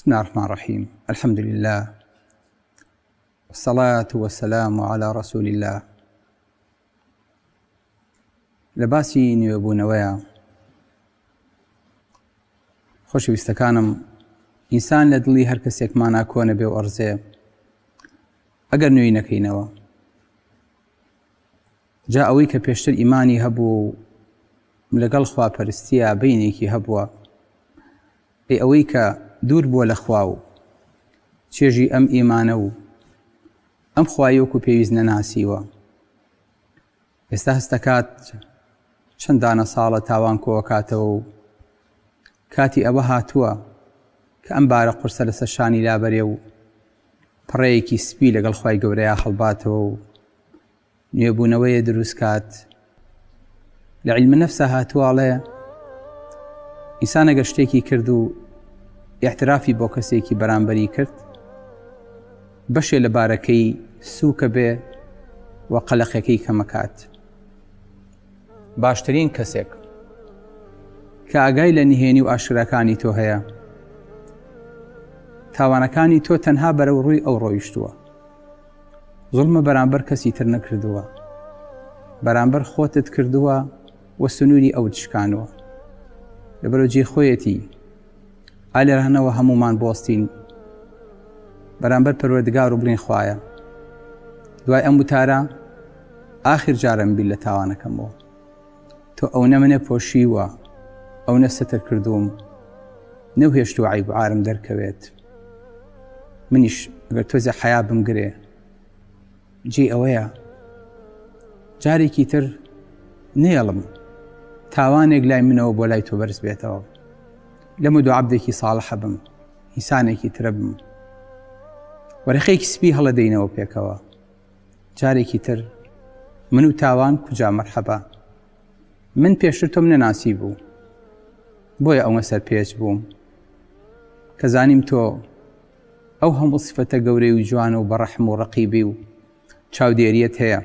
بسم الله الرحمن الرحيم. الحمد لله والصلاة والسلام على رسول الله. لباسی نوێبوونەوەیە. خۆشەویستەکانم، ئینسان لە دڵی هەر کەسێکمانە کۆنە بێ و ئەڕزێ ئەگەر نوێی نەکەینەوە. جا ئەوەی کە پێشتر ئیمانی هەبوو لەگەڵ خواپەرستیە بەینێکی هەبووە، ئەوەی کە دوور بووە لە خوا و چێژی ئەم ئیمانە و ئەم خوای وەکو پێویست نەناسیوە، ئێستا هەستەکات چەند دانە ساڵە تاوان کۆکاتەوە و کاتی ئەوە هاتووە کە ئەم بارە قورسە لەسەر شانی لابەرێ و پڕەیەکی سپی لەگەڵ خوای گەورەیە هەڵباتەوە و نوێبوونەوەیە دروست کات. لە عیلمە نەفسە هاتووەڵێ ئینسان ئەگەر شتێکی کرد و ئیحترافی بۆ کەسێکی بەرامبەری کرد، بەشێ لە بارەکەی سووکە بێ و قەلەقەکەی کەمەکات. باشترین کەسێک کە ئاگای لە نهێنی و ئاشکراکانی تۆ هەیە، تاوانەکانی تۆ تەنها بەرەو ڕووی ئەو ڕۆیشتووە، زوڵمە بەرامبەر کەسی تر نەکردووە، بەرامبەر خۆتت کردووە و سنووری ئەو دشکانەوە. لەبەرەوە جێ خۆیەتی ئالێرانەوە هەمومان بۆستین بەرامبەر پەروەردگار و بڵین خوایە، دوای ئەم وتارە ئاخر جارم بیل لە تاوانەکەمەوە، تۆ ئەو نەمنە پۆشیوە، ئەو نەستر کردوم، نەوهێشت و عیب و عارم دەرکەوێت. منیش ئەگەر تۆزە حیا بمگرێ، جێ ئەوەیە جارێکی تر نێڵم تاوانێک لای منەوە بۆ لای تۆ بەرز بێتەوە، لەمە دوو عەبدێکی ساڵحە بم، ئینسانێکی ترە بم، وەرەخەیەکی سپی هەڵەدەینەوە پێکەوە. جارێکی تر من و تاوان کوجا مەرحەبە، من پێشتر تۆم نەناسی بوو، بۆیە ئەومە سەر پێچ بووم کە زانیم تۆ ئەو هەموو سفەتە گەورەی و جوانە و بەڕەحم و ڕەقیبی و چاودێریەت هەیە.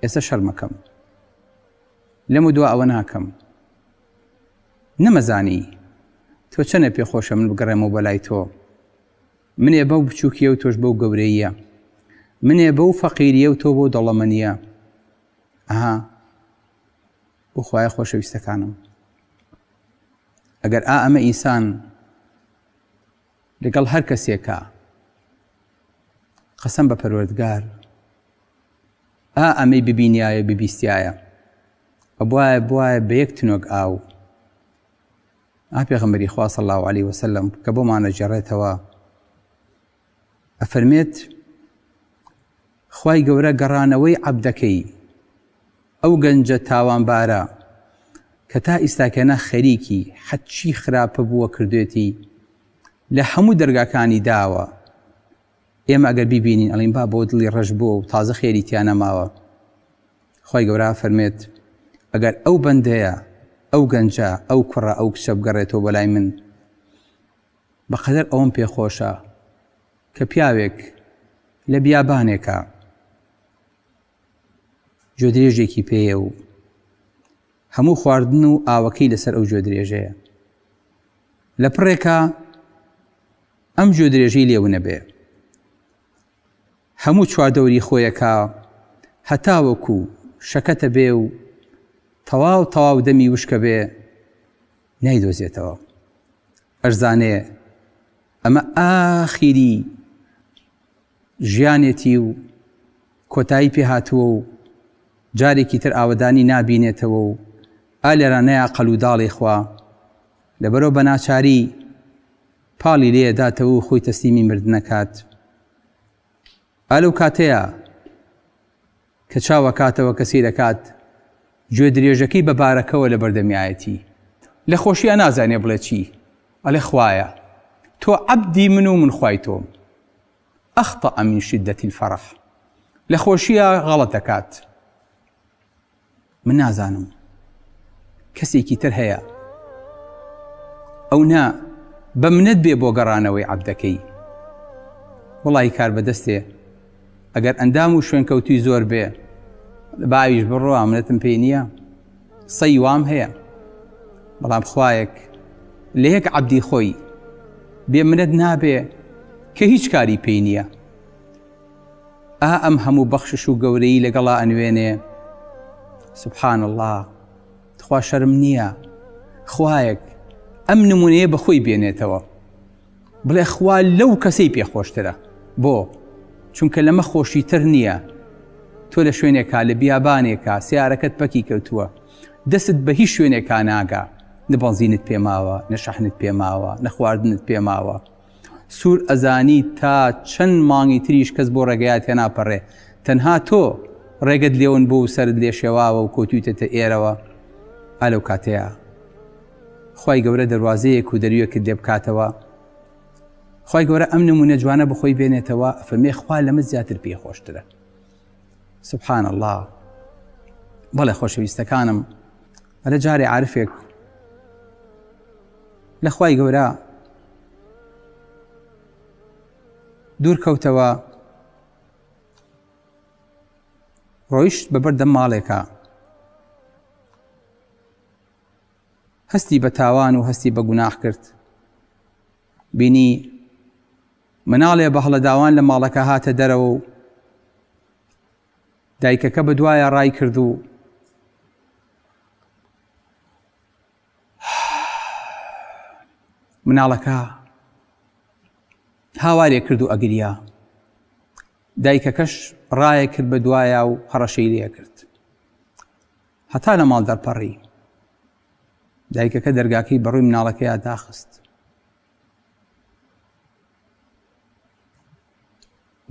ئێستا شەرمەکەم، لەم و دوا ئەوە ناکەم، نەمەزانی تۆ چەنە پێخۆشە من بگەڕێمەوە بەلای تۆ. منێ بەو بچووکیە و تۆش بەو گەورەیە، منێ بەو فەقیریە و تۆ بۆ دەڵەمەنیە. ئەها بۆ خوایە خۆشەویستەکانم، ئەگەر ئەمە ئینسان لەگەڵ هەر کەسێکە قەسەم بە پەروەردگار ئەمەی ببینایە ببیستایە، ئەبوایە بوایە بە یەک تنۆک ئاو. پێغەمبەری خوا صلی الله علیه وسلم کە بۆمانە جێڕێتەوە ئەفەرمێت خوای گەورە گەڕانەوەی عەبدەکەی ئەو گەنجە تاوانبارە کە تا ئیستاکەنە خەریکی حەچی خراپە بووە کردوێتی لە هەموو دەرگاکانی داوە. ئێمە ئەگەر بیبینین ئەڵین با بۆ دڵی ڕەش بووە و تازە خێری تیا نەماوە. خوای گەورە فەرمێت ئەگەر ئەو بەندەیە، ئەو گەنجە، ئەو کوڕە، ئەو کچە بگەڕێتەوە بەلای من، بەقەدەر ئەوم پێخۆشە کە پیاوێک لە بیابانێکە گوێدرێژێکی پێیە و هەموو خواردن و ئاوەکەی لەسەر ئەو گوێدرێژەیە، لە پڕێکە ئەم گوێدرێژەی لێو نەبێ، هەموو چواردەوری خۆیەکە هەتاوەکو شەکەتە بێ و تەواو دەمی وشکە بێ نایدۆزێتەوە. ئەرزانێ ئەمە ئاخیری ژیانێتی و کۆتایی پێ هاتووە و جارێکی تر ئاوەدانی نابینێتەوە و ئالێرانەیە قەل و داڵی خوا، لەبەرەوە بە ناچاری پاڵی لێداتەوە و خۆی تەسلیمی مردنەکات. ئالەو کاتەیە کە چاوە کاتەوە کەسی دەکات گوێ درێژەکەی بە بارەکەوە لە بەردەمیایەتی، لە خۆشیە نازانێ بڵێ چی، ئەڵێ خوایە تۆ عەبدی من و من خوای تۆم. ئەخطەئ من شدەتی الفەرح، لە خۆشیە غەڵەت دەکات. من نازانم کەسێکی تر هەیە ئەو نا بە منەت بێ بۆ گەڕانەوەی عەبدەکەی. وەڵی کار بەدەستێ، ئەگەر ئەندام و شوێنکەوتی زۆر بێ باویش بڕۆ ئامنەتم پێی نییە، سەی وام هەیە، بەڵام خوایەک لە یەک عەبدی خۆی بێمنەت نابێ کە هیچ کاری پێی نییە. ئەم هەموو بەخشش و گەورەی لەگەڵا ئەنوێنێ. سبحان الله، خوا شەرم نییە خوایەک ئەم نمونەیە بەخۆی بێنێتەوە، بڵێ خوا لەو کەسەی پێخۆشترە. بۆ چونکە لەمە خۆشی تر نییە. تۆ لە شوێنێکا لە بیابانێکا سیارەکەت پەکی کەوتووە، دەست بە هیچ شوێنێکا ناگا، نە بەنزینت پێماوە، نە شەحنت پێماوە، نە خواردنت پێماوە، سوور ئەزانی تا چەند مانگی تریش کەس بۆ ڕێگەیات هێناپەڕێ، تەنها تۆ ڕێگەت لێون بوو و سەرت لێ شێواوە و کۆتویتەتە ئێرەوە. ئالەو کاتەیە خوای گەورە دەواازەیەک و دەریوەکت لێ بکاتەوە. خوای گەورە ئەم نمونە جوانە بخۆی بێنێتەوە، فەرمێ خوا لەمە زیاتر پێخۆشترە. سبحان الله. بەڵێ خۆشەویستەکانم، ئەلە جارێ عارفێک لە خوای گەورە دوور کەوتەوە، ڕۆیشت بەبەردەم ماڵێکە، هەستی بە تاوان و هەستی بە گوناح کرد. بینی مناڵێ بە هەڵەداوان لە ماڵەکە هاتە دەرەوە و دایکەکە بە دوایە ڕای کرد و مناڵەکە هاوارێ کرد و ئەگریا. دایکەکەش ڕایە کرد بە دوایە و هەڕەشەی لێ کرد، هەتا لە ماڵ دەرپەڕی. دایکەکە دەرگاکەی بەڕووی مناڵەکەیە داخست.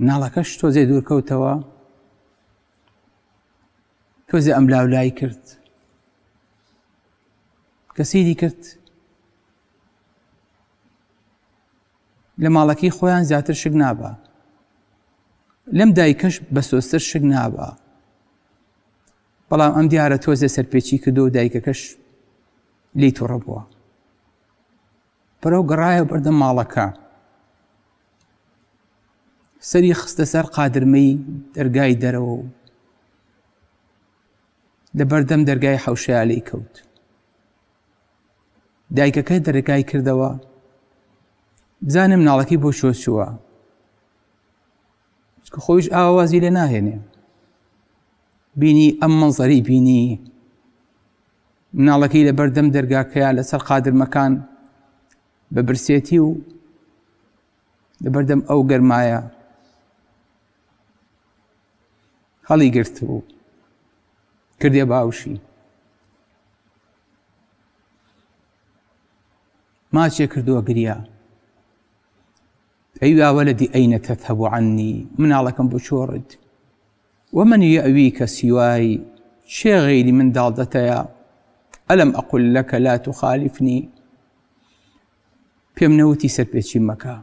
مناڵەکەش تۆزێ دوور کەوتەوە، تۆزێ ئەم لاولای کرد، کەسیری کرد لە ماڵەکەی خۆیان زیاتر شک نابە، لەم دایکەش بە سۆستر شک نابە. بەڵام ئەم دیارە تۆزێ سەرپێچی کردو و دایکەکەش لی تووڕە بووە. بەرەو گەڕایە بەردەم ماڵەکە، سەری خستە سەر قادرمەی دەرگای دەرەوە و لە بەردەم دەرگای حەوشەیە لێی کەوت. دایکەکە دەرگای کردەوە، بزانم مناڵەکەی بۆ شۆچووە، چکە خۆیش ئاوازی لێ ناهێنێ. بینی ئەم مەنزەری، بینی مناڵەکەی لە بەردەم دەرگاکەیە لەسەر قادرمەکان بە برسێتی و لە بەردەم ئەو گەرمایە هەڵی گرت و کردێ باوشی. ماچێ کردووە گریا. ئەی ولدی ئەینە تەذهب عنی، مناڵەکەم بۆ چۆڕت، ومن یەویکە سیوای، چێ غەیری من داڵدەتەیە، ئەلەم ئەقول لەکە لا تخالفنی. پێم نەوتی سەرپێچی مەکە،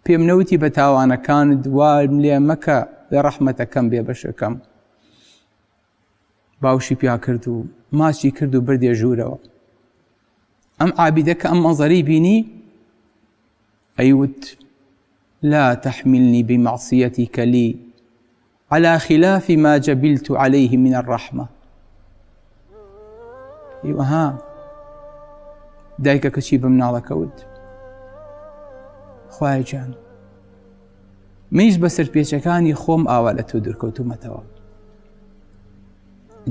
پێم نەوتی بە تاوانەکانت دوام لێ مەکە، لە ڕەحمەتەکەم بێ بەشەکەم. باوشی پیا کرد و ماچی کرد و بردێ ژوورەوە. ئەم عابیدە کە ئەم مەنزەری بینی ئەیوت لا تحملني بمعصيتك لي على خلاف ما جبلت عليه من الرحمة. ئیوەها دایکەکە چی بە مناڵەکەوت؟ خوای جان، منیش بە سەرپێچەکانی خۆم ئاوا لە تۆ دوورکەوتومەتەوە.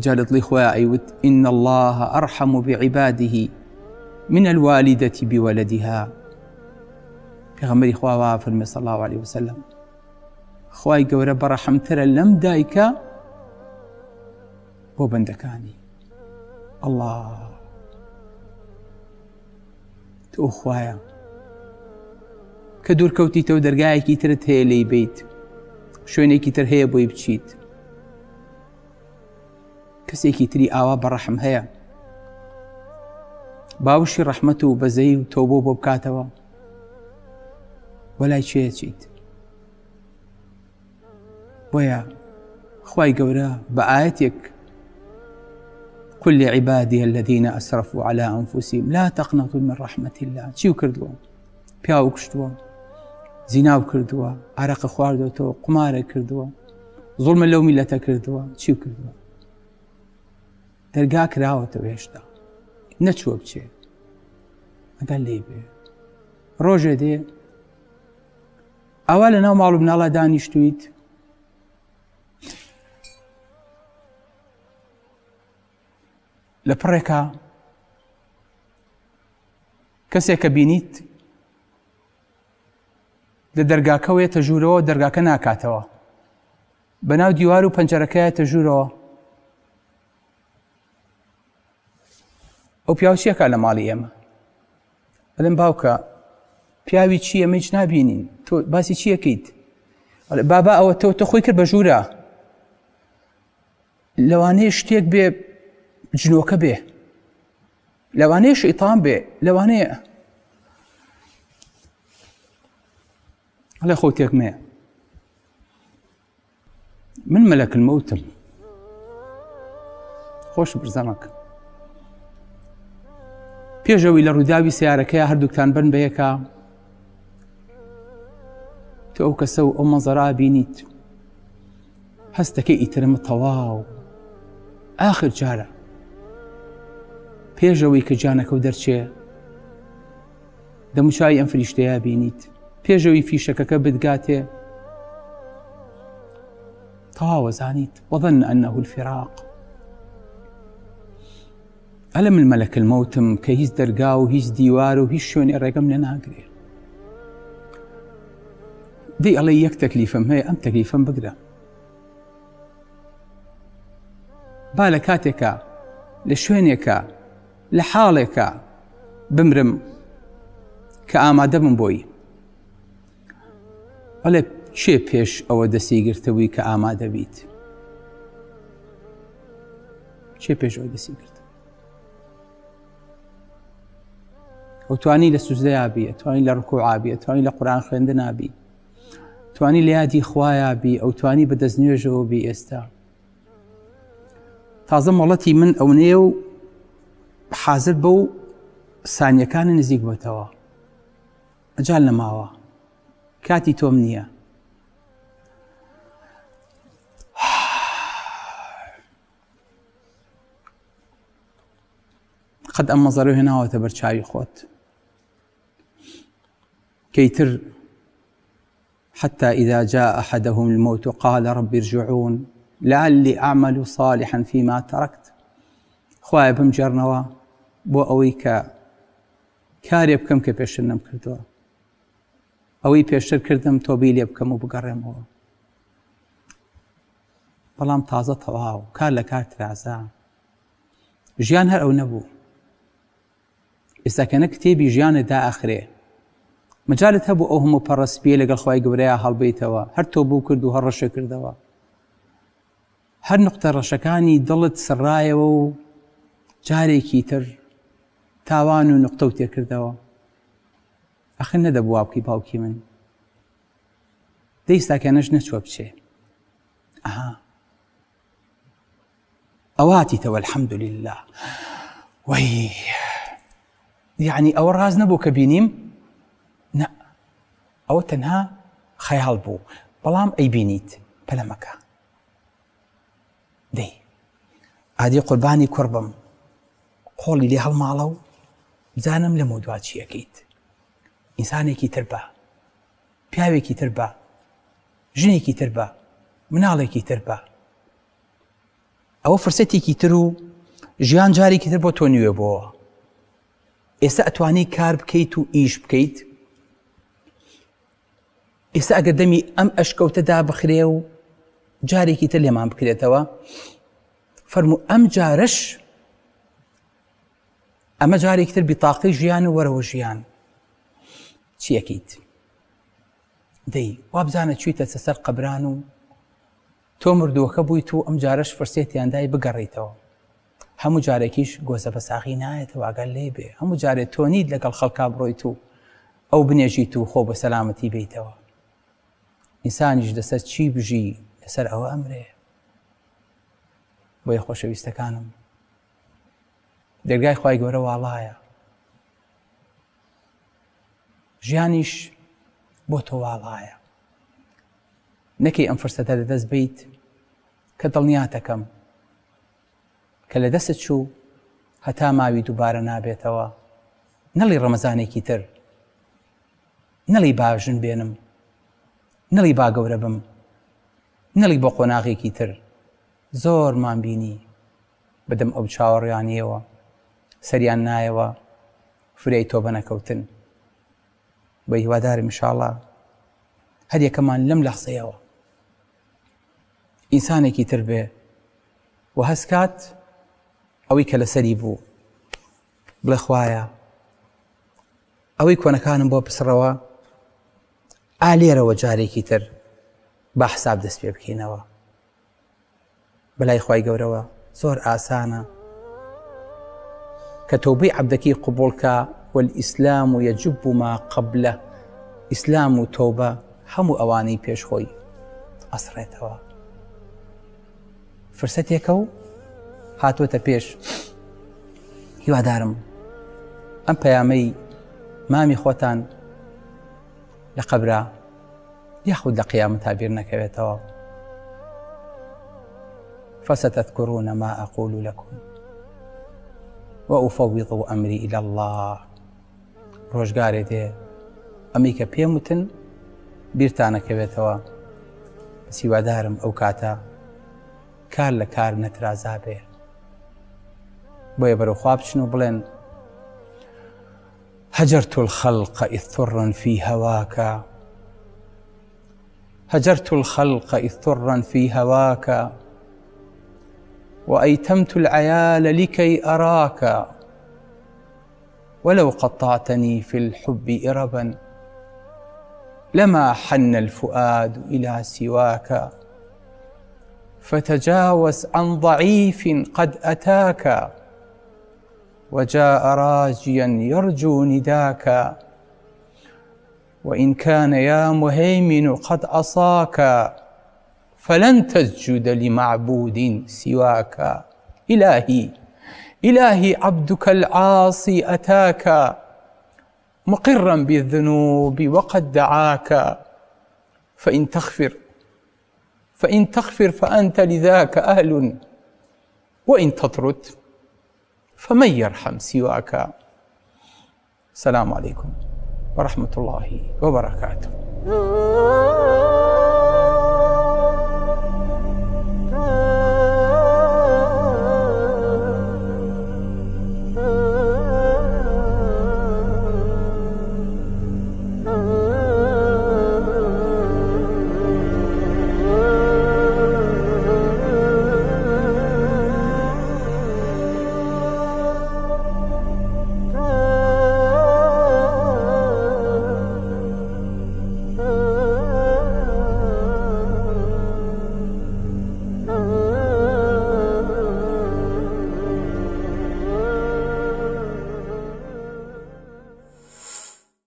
جا لە دڵی خۆیان ئەیوت إن الله أرحم بعباده من الوالدة بولدها. پێغەمبەری خوا وا فەرمێ صلی الله عليه وسلم، خوای گەورە بەڕەحمترە لەم دایکە بۆ بەندەکانی. الله، تۆ خوایە کە دوورکەوتیتە و دەرگایەکی ترت هەیە لێی بیت، شوێنێکی تر هەیە بۆی بچیت، کەسێکی تری ئاوا بەڕەحم هەیە، باوشی ڕەحمەت و بەزەی و تۆبۆ بۆ بکاتەوە، وەلای چێ چیت؟ بۆیە خوای گەورە بە ئاەتێک قل لعبادي الذين أسرفوا على أنفسهم لا تقنطوا من رحمة الله. چیو کردووە؟ پیاو کشتووە، زیناو کردووە، عرەقە خواردوەتەوە، قمارە کردووە، زوڵمە لەو میلەتە کردووە، چیو کردووە؟ دەرگا کراوەتەوە، هێشتا نەچووە بچێ، ئەگەر لێ بێ ڕۆژێ دێ ئاوا لە ناو ماڵ و مناڵا دانیشتویت لە پڕێکە کەسێک کە بینیت لە دەرگاکەوێتە ژوورەوە دەرگاکە ناکاتەوە بەناو دیوار و پەنجەرەکەیەتە ژوورەوە ئەو پیاو چیەکە لە ماڵی ئێمە ئەڵێم باوکە پیاوی چی ئەمە هیچ نابینین تۆ باسی چیەکەیت بابا ئەوە تۆ خۆی کرد بە ژوورە لەوانەیە شتێک بێ جنۆکە بێ لەوانەیە شەیتان بێ لەوانەیە هەڵێ خۆتێک مێ من مەلەک المەوتم خۆش برزەمەک پێشەوەی لە ڕووداوی سیارەکەیە هەردووکتان بن بە یەکە تۆ ئەو کەسە و ئەو مەنزەرا بینیت هەستەکەی ئیترمە تەواو ئاخر جارە پێشەوەی کە جانەکە و دەرچێ دەموچای ئەم فریشتەیە بینیت پێشەوەی فیشەکەکە بتگاتێ تەواوە زانیت وەظەن ئەنەه الفراق ئەلە من مەلەک المەوتم کە هیچ دەرگا و هیچ دیوار و هیچ شوێنێ ڕێگەم لێ ناگرێ دەی ئەڵێ یەک تەکلیفم هەیە ئەم تەکلیفم بگرە با لە کاتێکە لە شوێنێکە لە حاڵێکە بمرم کە ئامادە بم بۆی ئەڵێ چێ پێش ئەوە دەستی گرتەوەی کە ئامادە بیت چێ پێش ئەوە دەستی گرت ئەو توانی لە سوزدەیا بی توانی لە ڕکوعا بی توانی لە قورئان خوێندنە بی توانی لە یادی خوایە بی ئەو توانی بە دەستنوێژەوە بی ئێستا تازە مەڵەتی من ئەوەیە و حازر بە و سانیەکانی نزیک بێتەوە ئەجال نەماوە کاتی تۆم نییە قەت ئەم مەزەرە هێناوەتە بەرچاوی خۆت كيتر حتى إذا جاء أحدهم الموت قال رب ارجعون لعلي أعمل صالحا فيما تركت خوايا بمجرنوا بو أويك كاري بكم كبيشتر نم كردوا أوي بيشتر كردم توبيلي بكم وبقرموا بەڵام تازە تەواو کار لە کار ترازە ژیان هەر ئەو نەبوو ئێستاکەنە کتێبی ژیانت دائەخرێ مەجالت هەبوو ئەو هەموو پەڕەسپیە لەگەڵ خوای گەورەیە هەڵبەیتەوە هەر تۆ بوو کرد و هەر ڕەشە کردەوە هەر نقطە ڕەشەکانی دڵت سڕایەوە و جارێکی تر تاوان و نقطە و تێکردەوە ئەخر نەدەبوو وا بکەی باوکی من دەی ئێستاکەنەش نەچوە بچێ ئەها ئەواتیتەوە الحەمد لله وەی یعنی ئەوە ڕاز نەبوو کە بینیم نە ئەوە تەنها خەیاڵ بوو بەڵام ئەی بینیت پەلەمەکە دەی ئادی قوربانی کوڕ بم قۆڵی لێ هەڵماڵە و بزانم لە مودوا چیەکەیت ئینسانێکی تر بە پیاوێکی تر بە ژنێکی تر بە مناڵێکی تر بە ئەوە فرسەتێکی تر و ژیان جارێکی تر بۆ تۆ نوێ بۆەوە ئێستا ئەتوانی کار بکەیت و ئیش بکەیت ئێستا ئەگەر دەمی ئەم ئەشکەوتەدا بخرێ و جارێکی تر لێمان بکرێتەوە فەرموو ئەم جارەش ئەمە جارێکی تر بیتاقەی ژیان و وەرەوە ژیان چیەکەیت دەی وا بزانە چوویتە سەر قەبران و تۆ مردووەکە بوویت و ئەم جارەش فرسێتیاندای بگەڕیتەوە هەموو جارێکیش گۆزە بە ساغی نایەتەوە ئەگەر لێ بێ هەموو جارێت تۆ نیت لەگەڵ خەڵکا بڕۆیت و ئەو بنێژیت و خۆ بە سەلامەتی بیتەوە ئینسانیش دەسەر چی بژی لەسەر ئەوە ئەمرێ بۆیە خۆشەویستەکانم دەرگای خوای گەورە واڵایە ژیانیش بۆ تۆ واڵایە نەکەی ئەم فرسەتە لەدەست بیت کە دڵنیاتەکەم کە لە دەستت چوو هەتا ماوی دووبارە نابێتەوە نەڵی ڕەمەزانێکی تر نەڵی باژن بێنم، نەڵی با گەورە بم، نەڵی بۆ قۆناغێکی تر. زۆرمان بینی بەدەم ئەو چاوەڕیانیەوە سەریان نایەوە فرەی تۆ بە نەکەوتن. بە هیوادارم ئینشاڵڵا هەر یەکەمان لەم لەحزەیەوە ئینسانێکی تر بێ و هەستکات ئەوەی کە لەسەری بوو بڵێ خوایە ئەوەی کۆنەکانم بۆ پسڕەوە ئالێرەوە جارێکی تر با حساب دەست پێ بکەینەوە. بەلای خوای گەورەوە زۆر ئاسانە کە تۆبەی عەبدەکەی قبوڵکە والئیسلام یەجوب ما قەبلە. ئیسلام و تۆبە هەموو ئەوانەی پێشخۆی ئەسڕێتەوە. فرسەتێکە و هاتوۆتە پێش. هیوادارم ئەم پەیامەی مامی خۆتان لە قەبرا یاخود لە قیامەتا بیر نەکەوێتەوە. فستذكرون ما أقول لكم وأفوض أمري إلى الله. ڕۆژگارێ دێ ئەمەی کە پێم وتن بیرتانەکەوێتەوە. سیوادارم ئەو کاتە کار لە کار نەترازا بێ. بۆیە بەرەو خوا بچن و بڵێن هەجرت الخلق إذ ثرا في هواك، هجرت الخلق إذ ثرا في هواك، وأيتمت العيال لكي أراك، ولو قطعتني في الحب إربا لما حن الفؤاد إلى سواك. فتجاوز عن ضعيف قد أتاك، وجاء راجيا يرجو نداك. وإن كان يا مهيمن قد عصاك، فلن تسجد لمعبود سواك. إلهي إلهي عبدك العاصي أتاك، مقرا بالذنوب وقد دعاك. فإن تغفر فأنت لذاك أهل، وإن تطرد فمن يرحم سواك. السلام عليكم ورحمة الله وبركاته.